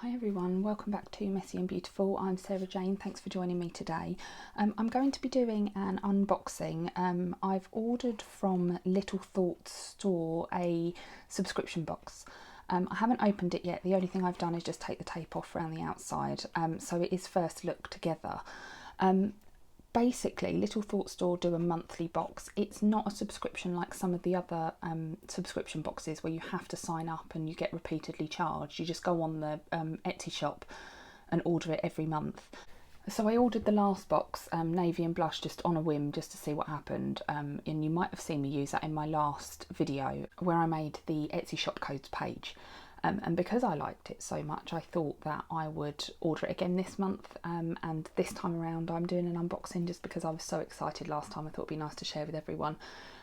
Hi everyone, welcome back to Messy and Beautiful. I'm Sarah Jane, thanks for joining me today. I'm going to be doing an unboxing. I've ordered from Little Thought's store a subscription box. I haven't opened it yet, the only thing I've done is just take the tape off around the outside, so it is first look together. Basically, Little Thought Store do a monthly box. It's not a subscription like some of the other subscription boxes where you have to sign up and you get repeatedly charged. You just go on the Etsy shop and order it every month. So I ordered the last box, Navy and Blush, just on a whim, just to see what happened. And you might have seen me use that in my last video where I made the Etsy shop codes page. And because I liked it so much, I thought that I would order it again this month, and this time around I'm doing an unboxing just because I was so excited last time. I thought it'd be nice to share with everyone,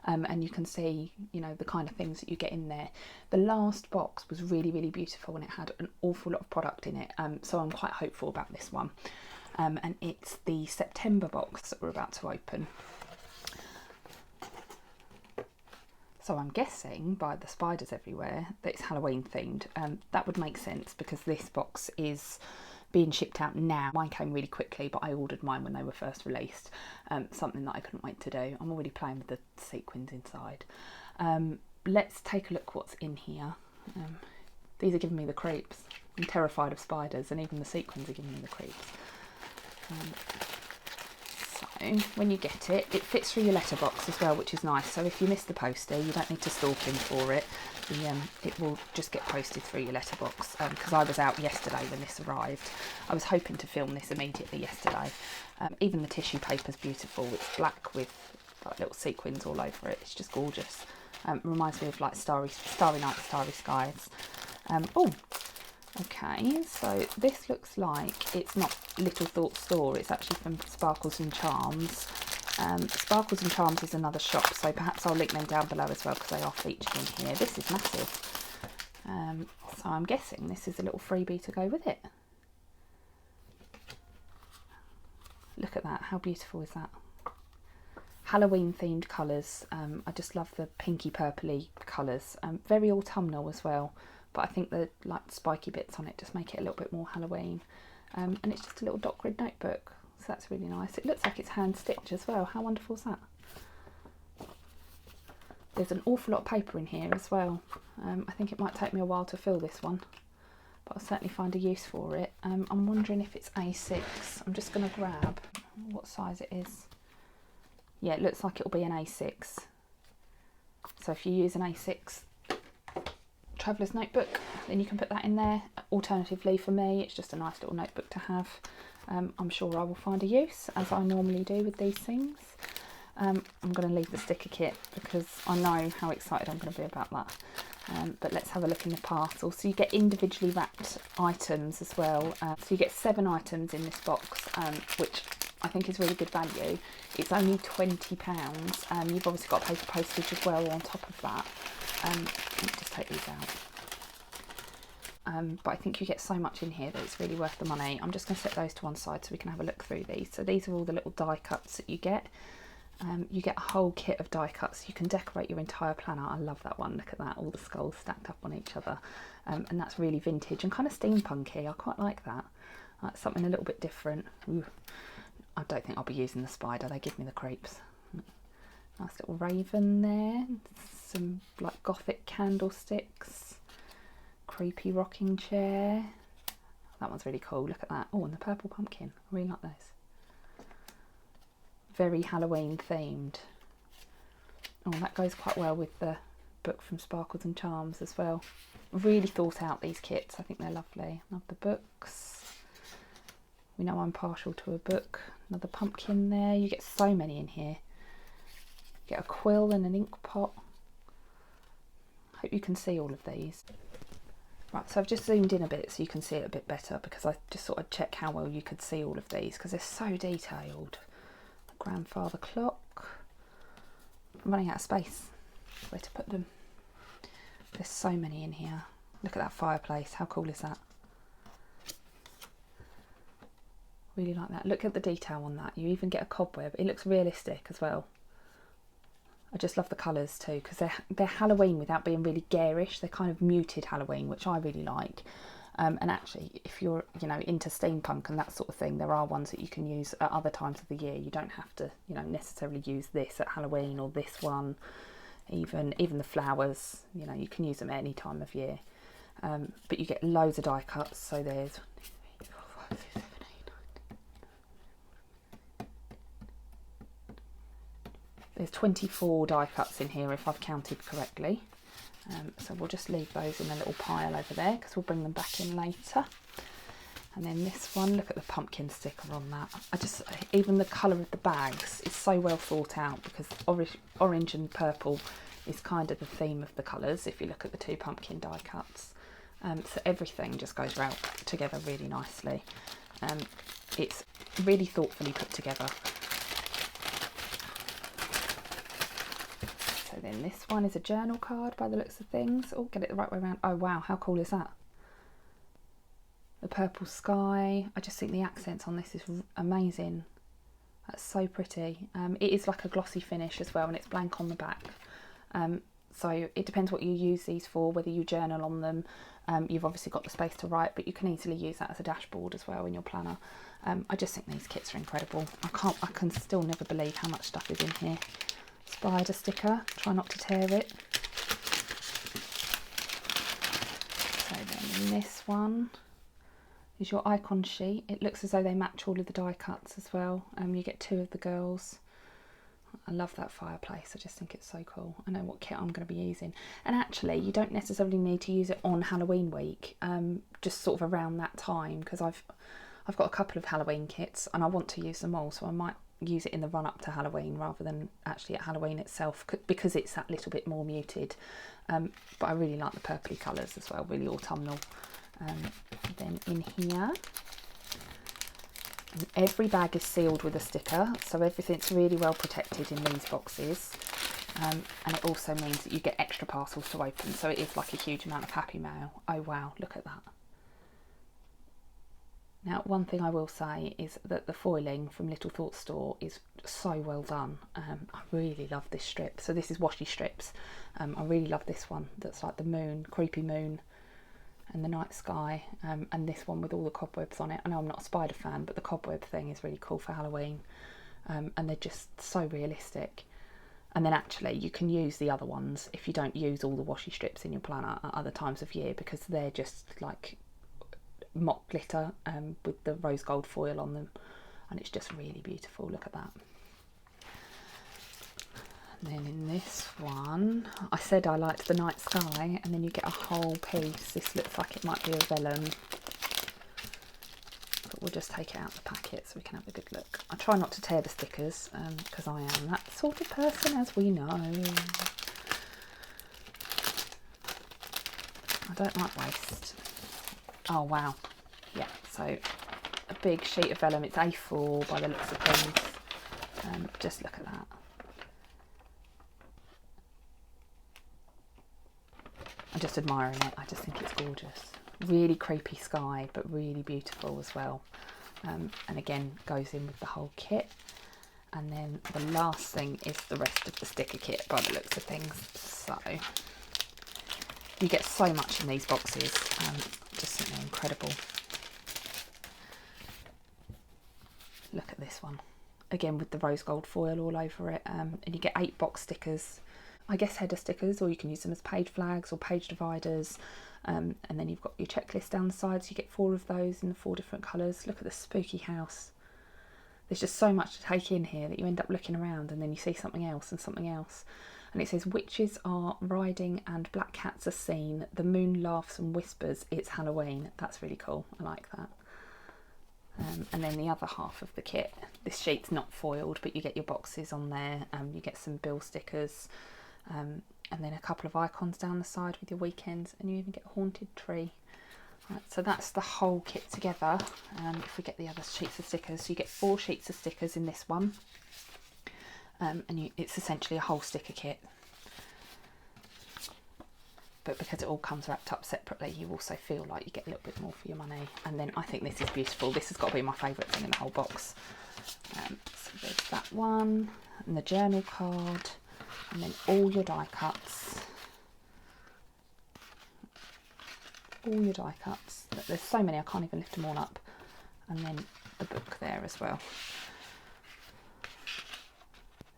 and you can see, you know, the kind of things that you get in there. The last box was really, really beautiful and it had an awful lot of product in it, so I'm quite hopeful about this one. And it's the September box that we're about to open. So I'm guessing by the spiders everywhere that it's Halloween themed. That would make sense because this box is being shipped out now. Mine came really quickly, but I ordered mine when they were first released. Something that I couldn't wait to do. I'm already playing with the sequins inside. Let's take a look what's in here. These are giving me the creeps. I'm terrified of spiders, and even the sequins are giving me the creeps. When you get it, it fits through your letterbox as well, which is nice. So if you miss the poster, you don't need to stalk in for it. It will just get posted through your letterbox. Because I was out yesterday when this arrived. I was hoping to film this immediately yesterday. Even the tissue paper's beautiful. It's black with like little sequins all over it. It's just gorgeous. Reminds me of like starry night, starry skies. Oh. Okay, so this looks like it's not Little Thought Store, it's actually from Sparkles and Charms. Sparkles and Charms is another shop, so perhaps I'll link them down below as well because they are featured in here. This is massive. So I'm guessing this is a little freebie to go with it. Look at that, how beautiful is that? Halloween themed colours. I just love the pinky purpley colours. Very autumnal as well. But I think the like spiky bits on it just make it a little bit more Halloween. And it's just a little dot grid notebook, so that's really nice. It looks like it's hand stitched as well. How wonderful is that? There's an awful lot of paper in here as well. I think it might take me a while to fill this one, but I'll certainly find a use for it. I'm wondering if it's A6. I'm just going to grab what size it is. Yeah, it looks like it'll be an A6. So if you use an A6 traveller's notebook, then you can put that in there. Alternatively, for me, it's just a nice little notebook to have. I'm sure I will find a use, as I normally do with these things. I'm going to leave the sticker kit because I know how excited I'm going to be about that. But let's have a look in the parcel. So you get individually wrapped items as well. So you get 7 items in this box, which I think is really good value. It's only £20. You've obviously got paper postage as well on top of that. Let me just take these out. But I think you get so much in here that it's really worth the money. I'm just going to set those to one side so we can have a look through these. So these are all the little die cuts that you get. You get a whole kit of die cuts. You can decorate your entire planner. I love that one. Look at that, all the skulls stacked up on each other. And that's really vintage and kind of steampunky. I quite like that. Something a little bit different. Ooh. I don't think I'll be using the spider. They give me the creeps. Nice little raven there. Some like gothic candlesticks. Creepy rocking chair. That one's really cool. Look at that. Oh, and the purple pumpkin. I really like those. Very Halloween themed. Oh, that goes quite well with the book from Sparkles and Charms as well. Really thought out these kits. I think they're lovely. Love the books. We know I'm partial to a book. Another pumpkin there. You get so many in here. Get a quill and an ink pot. Hope you can see all of these. Right, so I've just zoomed in a bit so you can see it a bit better because I just thought I'd check how well you could see all of these because they're so detailed. The grandfather clock. I'm running out of space. Where to put them? There's so many in here. Look at that fireplace. How cool is that? Really like that. Look at the detail on that. You even get a cobweb. It looks realistic as well. I just love the colours too because they're Halloween without being really garish. They're kind of muted Halloween, which I really like. And actually, if you're, you know, into steampunk and that sort of thing, there are ones that you can use at other times of the year. You don't have to, you know, necessarily use this at Halloween or this one. Even the flowers, you know, you can use them at any time of year. But you get loads of die cuts. So there's 24 die cuts in here if I've counted correctly. So we'll just leave those in a little pile over there because we'll bring them back in later. And then this one, look at the pumpkin sticker on that. Even the colour of the bags is so well thought out, because orange and purple is kind of the theme of the colours if you look at the 2 pumpkin die cuts. So everything just goes right together really nicely. It's really thoughtfully put together. So then this one is a journal card by the looks of things. Oh, get it the right way around. Oh wow, how cool is that? The purple sky. I just think the accents on this is amazing. That's so pretty. It is like a glossy finish as well, and it's blank on the back. So it depends what you use these for, whether you journal on them. You've obviously got the space to write, but you can easily use that as a dashboard as well in your planner. I just think these kits are incredible. I can still never believe how much stuff is in here. Spider sticker, try not to tear it. So then in this one is your icon sheet. It looks as though they match all of the die cuts as well. You get 2 of the girls. I love that fireplace. I just think it's so cool. I know what kit I'm going to be using. And actually, you don't necessarily need to use it on Halloween week, just sort of around that time, because I've got a couple of Halloween kits and I want to use them all, so I might use it in the run up to Halloween rather than actually at Halloween itself, because it's that little bit more muted. But I really like the purpley colours as well, really autumnal. Then in here, and every bag is sealed with a sticker, so everything's really well protected in these boxes. And it also means that you get extra parcels to open, so it is like a huge amount of happy mail. Oh wow, look at that. Now, one thing I will say is that the foiling from Little Thought's store is so well done. I really love this strip. So this is washi strips. I really love this one that's like the moon, creepy moon, and the night sky, and this one with all the cobwebs on it. I know I'm not a spider fan, but the cobweb thing is really cool for Halloween, and they're just so realistic. And then actually you can use the other ones if you don't use all the washi strips in your planner at other times of year, because they're just like mock glitter with the rose gold foil on them, and it's just really beautiful. Look at that. And then in this one, I said I liked the night sky, and then you get a whole piece. This looks like it might be a vellum, but we'll just take it out of the packet so we can have a good look. I try not to tear the stickers because I am that sort of person, as we know. I don't like waste. Oh wow, yeah, so a big sheet of vellum. It's A4 by the looks of things. Just look at that. I'm just admiring it. I just think it's gorgeous. Really creepy sky, but really beautiful as well. And again, goes in with the whole kit. And then the last thing is the rest of the sticker kit by the looks of things. So you get so much in these boxes. Just think they're incredible. Look at this one. Again with the rose gold foil all over it. And you get 8 box stickers. I guess header stickers, or you can use them as page flags or page dividers. And then you've got your checklist down the side, so you get 4 of those in the 4 different colours. Look at the spooky house. There's just so much to take in here that you end up looking around and then you see something else and something else. And it says witches are riding and black cats are seen. The moon laughs and whispers, it's Halloween. That's really cool. I like that. And then the other half of the kit, this sheet's not foiled, but you get your boxes on there. You get some bill stickers. And then a couple of icons down the side with your weekends, and you even get a haunted tree. Right, so that's the whole kit together. If we get the other sheets of stickers, so you get 4 sheets of stickers in this one, and it's essentially a whole sticker kit. But because it all comes wrapped up separately, you also feel like you get a little bit more for your money. And then I think this is beautiful. This has got to be my favourite thing in the whole box. So there's that one, and the journal card. And then all your die cuts. all your die cuts. There's so many I can't even lift them all up. And then the book there as well.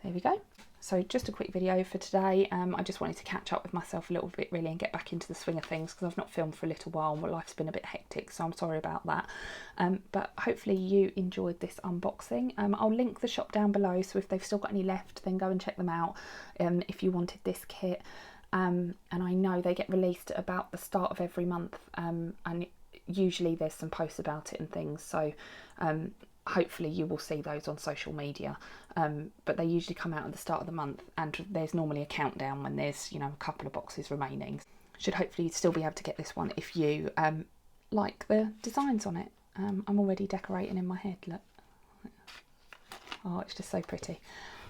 There we go. So just a quick video for today. I just wanted to catch up with myself a little bit really and get back into the swing of things because I've not filmed for a little while and my life's been a bit hectic, so I'm sorry about that. But hopefully you enjoyed this unboxing. I'll link the shop down below, so if they've still got any left then go and check them out if you wanted this kit. And I know they get released at about the start of every month, and usually there's some posts about it and things, so hopefully you will see those on social media, but they usually come out at the start of the month, and there's normally a countdown when there's, you know, a couple of boxes remaining. Should hopefully still be able to get this one if you like the designs on it. I'm already decorating in my head, look. Oh, it's just so pretty.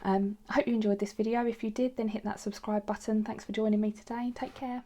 I hope you enjoyed this video. If you did, then hit that subscribe button. Thanks for joining me today. Take care.